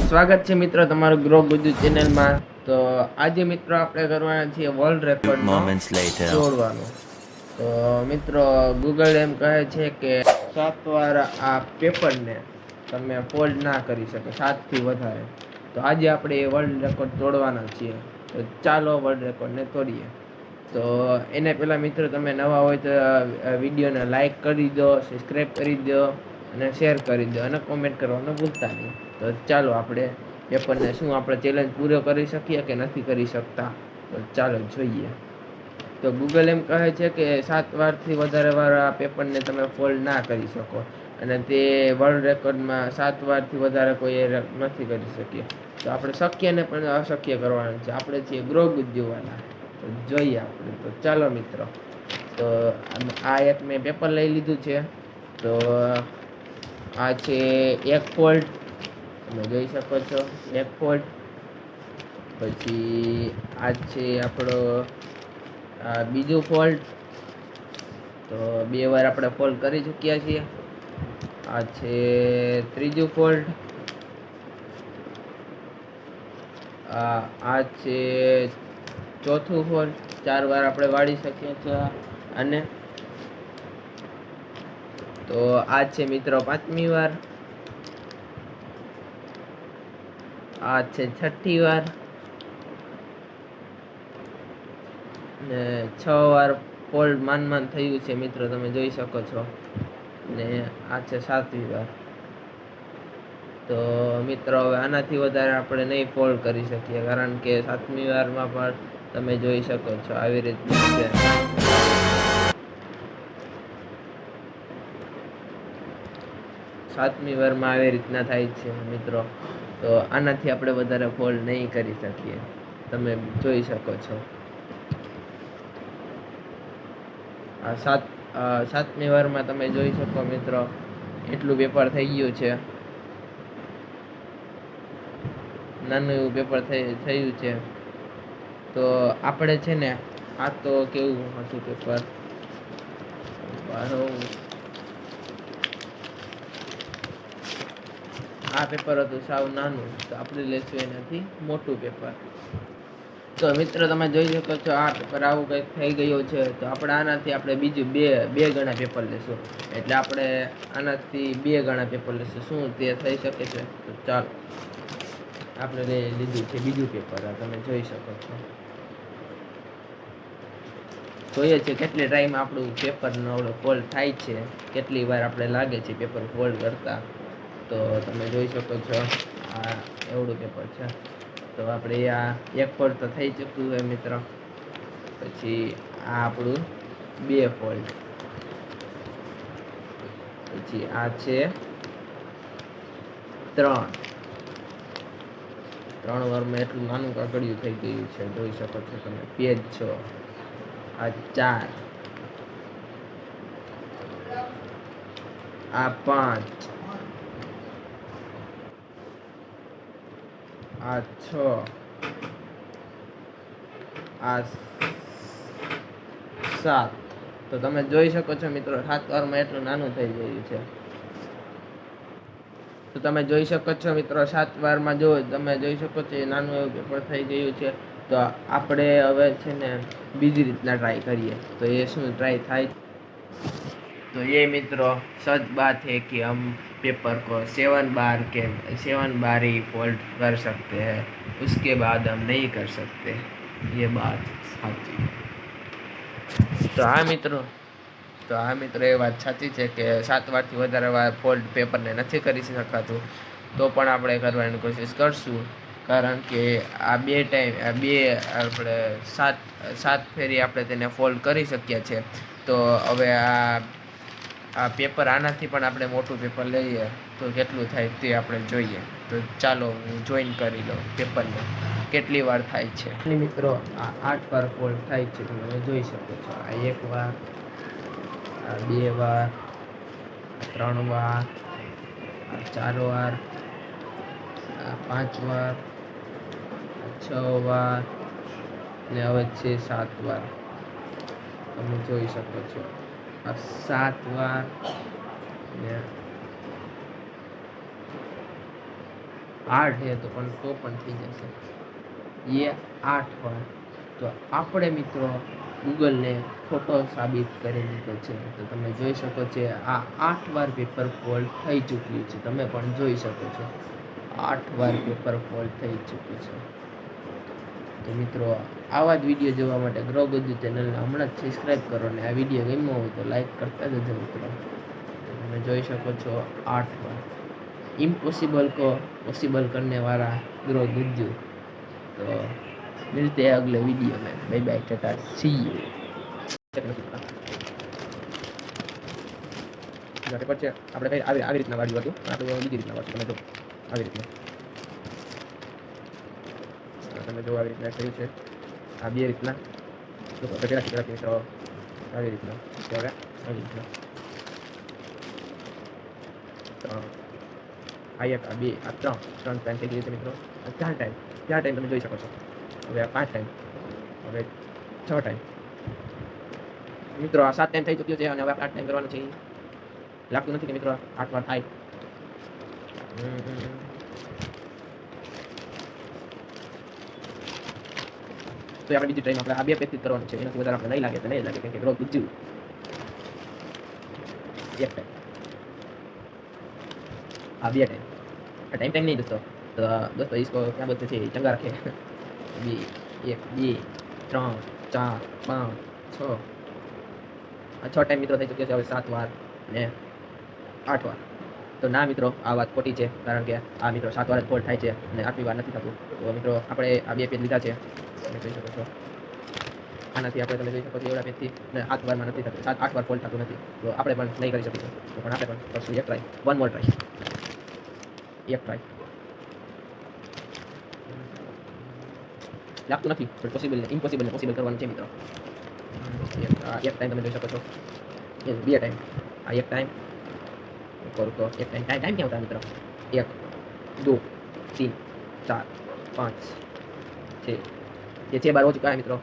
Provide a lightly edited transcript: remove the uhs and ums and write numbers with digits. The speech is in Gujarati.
સ્વાગત છે મિત્રો તમારું ગ્રો ગુજુ ચેનલમાં. તો આજે મિત્રો આપણે કરવાના છીએ વર્લ્ડ રેકોર્ડનો તોડવાનો. તો મિત્રો ગૂગલ એમ કહે છે કે 7 વાર આ પેપરને તમે ફોલ્ડ ના કરી શકો, 7 થી વધારે. તો આજે આપણે એ વર્લ્ડ રેકોર્ડ તોડવાના છીએ. તો ચાલો વર્લ્ડ રેકોર્ડને તોડીએ. તો એને પહેલાં મિત્રો તમે નવા હોય તો વિડીયોને લાઈક કરી દો, સબસ્ક્રાઈબ કરી દો અને શેર કરી દો અને કોમેન્ટ કરવાનું ભૂલતા નહીં. તો ચાલો આપણે પેપરને શું આપણે ચેલેન્જ પૂરો કરી શકીએ કે નથી કરી શકતા, તો ચાલો જોઈએ. તો ગૂગલ એમ કહે છે કે 7 વારથી વધારે વાર આ પેપરને તમે ફોલ્ડ ના કરી શકો, અને તે વર્લ્ડ રેકોર્ડમાં 7 વારથી વધારે કોઈ નથી કરી શકીએ. તો આપણે શક્યને પણ અશક્ય કરવાનું છે. આપણે છીએ ગ્રો ગુજ્જુવાળા. તો જોઈએ આપણે. તો ચાલો મિત્રો. તો આ એક મેં પેપર લઈ લીધું છે. તો આ છે એક ફોલ્ડ, તમે જોઈ શકો છો, એક ફોલ્ડ. પછી આ છે આપણો બીજું ફોલ્ડ. તો 2 વાર આપણે ફોલ્ડ કરી ચૂક્યા છીએ. આ છે ત્રીજું ફોલ્ડ. આ છે ચોથું ફોલ્ડ. 4 વાર આપણે વાળી શકીએ છીએ અને તો આ છે મિત્રો 5મી વાર. આ છે 6ઠ્ઠી વાર ને 6 વાર ફોલ્ડ માન થયું છે મિત્રો, તમે જોઈ શકો છો. ને આ છે 7મી વાર. તો મિત્રો હવે આનાથી વધારે આપણે નહીં ફોલ્ડ કરી શકીએ, કારણ કે 7મી વારમાં પણ તમે જોઈ શકો છો આવી રીતનું છે. 7મી વારમાં આવી રીતના થાય છે મિત્રો. તો આનાથી આપણે વધારે ફોલ્ડ નહીં કરી શકીએ, તમે જોઈ શકો છો. આ 7મી વારમાં તમે જોઈ શકો મિત્રો, એટલું પેપર થઈ ગયું છે. નાનું એવું પેપર થયું છે. તો આપણે છે ને, આ તો કેવું હતું પેપર, આ પેપર હતું સાવ નાનું. તો આપણે લેશું એનાથી મોટું પેપર. તો મિત્રો તમે જોઈ શકો છો આ પેપર આવું કંઈક થઈ ગયું છે. તો આપણે આનાથી આપણે બીજું બે ગણા પેપર લેશું. એટલે આપણે આનાથી 2 ગણા પેપર લેશું. શું તે થઈ શકે છે? તો ચાલો આપણે લીધું છે બીજું પેપર. તમે જોઈ શકો છો. જોઈએ છે કેટલી ટાઈમ આપણું પેપરનો ફોલ્ડ થાય છે, કેટલી વાર આપણે લાગે છે પેપર ફોલ્ડ કરતા. તો તમે જોઈ શકો છો આ એવડું પેપર છે. તો આપણે આ એક ફોલ્ડ તો થઈ ચૂક્યું હોય મિત્રો. પછી આ આપણું 2 ફોલ્ડ. પછી આ છે 3 વારમાં એટલું નાનું કાગળિયું થઈ ગયું છે, જોઈ શકો છો તમે, પેજ 6. આ 4, આ 5, આ 6, આ 7. તો તમે જોઈ શકો છો મિત્રો 7 વારમાં એટલું નાનું થઈ ગયું છે. તો તમે જોઈ શકો છો મિત્રો 7 વારમાં જો તમે જોઈ શકો છો એ નાનું એવું પેપર થઈ ગયું છે. તો આપણે હવે છે ને બીજી રીતના ટ્રાય કરીએ. તો એ શું ટ્રાય થાય? तो ये मित्रों सच बात है कि हम पेपर को 7 बार के 7 बार ही फोल्ड कर सकते हैं, उसके बाद हम नहीं कर सकते. ये बात साची. तो हाँ मित्रों ये बात साची है कि 7 વારથી વધારે વાર ફોલ્ડ પેપરને નથી કરી શકાતું. તો પણ આપણે કરવાની કોશિશ કરશું, કારણ કે આ 2 ટાઈમ આપણે 7 ફેરી આપણે તેને ફોલ્ડ કરી શકીએ છીએ. તો હવે આ પેપર આનાથી પણ આપણે મોટું પેપર લઈએ તો કેટલું થાય તે આપણે જોઈએ. તો ચાલો હું જોઈન કરી લઉં પેપરને કેટલી વાર થાય છે. મિત્રો આ 8 વાર ફોલ્ડ થાય છે, તમે જોઈ શકો છો. આ 1 વાર, આ 2 વાર, આ 3 વાર, આ 4 વાર, આ 5 વાર, આ 6 વાર ને હવે છે 7 વાર. તમે જોઈ શકો છો આ 7 વાર ને હાર્ડ છે તો પણ થઈ જશે એ 8 વાર. તો આપણે મિત્રો ગૂગલને ખોટો સાબિત કરી દીધો છે. તો તમે જોઈ શકો છો આ 8 વાર પેપર ફોલ્ટ થઈ ચૂક્યું છે. તમે પણ જોઈ શકો છો 8 વાર પેપર ફોલ્ટ થઈ ચૂક્યું છે. તો મિત્રો આવા જ વિડીયો જોવા માટે ગ્રો ગુજ્જુ ચેનલને હમણાં જ સબસ્ક્રાઈબ કરો અને આ વિડીયો ગમ્યો હોય તો લાઈક કરતા જજો મિત્રો. તમે જોઈ શકો છો 8 વાર. इम्पॉसिबल को पॉसिबल करने वाला ग्रो गुज्जू. तो मिलते हैं अगले वीडियो में. Bye bye, tata, see you. પછી આપણે કઈ આવી રીતના વાળ્યું હતું, આપણે બીજી રીતના વાળ્યું. તમે જો આવી રીતના, તમે જો આવી રીતના કર્યું છે. આ બે રીતના પેલા મિત્રો આવી રીતના, હવે આવી રીતના આ એક, આ બે, આ ત્રણ ટાઈમ થઈ ગયું છે મિત્રો. 4 ટાઈમ તમે જોઈ શકો છો. હવે આ 5 ટાઈમ, હવે 6 ટાઈમ. મિત્રો આ 7 ટાઈમ થઈ ચૂક્યો છે અને હવે 8 ટાઈમ કરવાનું છે. લાગતું નથી કે મિત્રો 8 વાર થાય. તો આપણે બીજી ટાઈમ આપણે આ બે પેજથી કરવાનું છે. એનાથી વધારે આપણે નહીં લાગે તો નહીં લાગે, કેમ કે ગ્રો ગુજ્જુ એક ટાઈમ, આ બે ટાઈમ. टाइम नहीं दोस्तों. तो दोस्तों इसको क्या बोलते थे, चंगा रखे. 1 2 3 4 5 6 ટાઈમ મિત્રો થઈ ચૂક્યો છે. હવે 7 વાર ને 8 વાર. તો ના મિત્રો, આ વાત ખોટી છે, કારણ કે આ મિત્રો 7 વાર જ ફોલ્ટ થાય છે અને 8મી વાર નથી થતું. તો મિત્રો આપણે આ બે પેજ લીધા છે, તમે જોઈ શકો છો. આનાથી આપણે તમે જોઈ શકો છો એવડા પેજથી ને 8 વારમાં નથી થતું, 8 વાર ફોલ્ટ થતું નથી. તો આપણે પણ નહીં કરી શકીશું. તો પણ આપણે પણ કરશું એક ટ્રાય, વન મોર ટ્રાય, એક ટ્રાય. લાગતું નથી પણ ઇમ્પોસિબલ ને પોસિબલ કરવાનું છે મિત્રો. એક ટાઈમ તમે જોઈ શકો છો, બે ટાઈમ, આ એક ટાઈમ કરું તો એક ટાઈમ ક્યાં હોતા મિત્રો? 1 2 3 4 5 6 ये 6 बार हो चुका है मित्रों.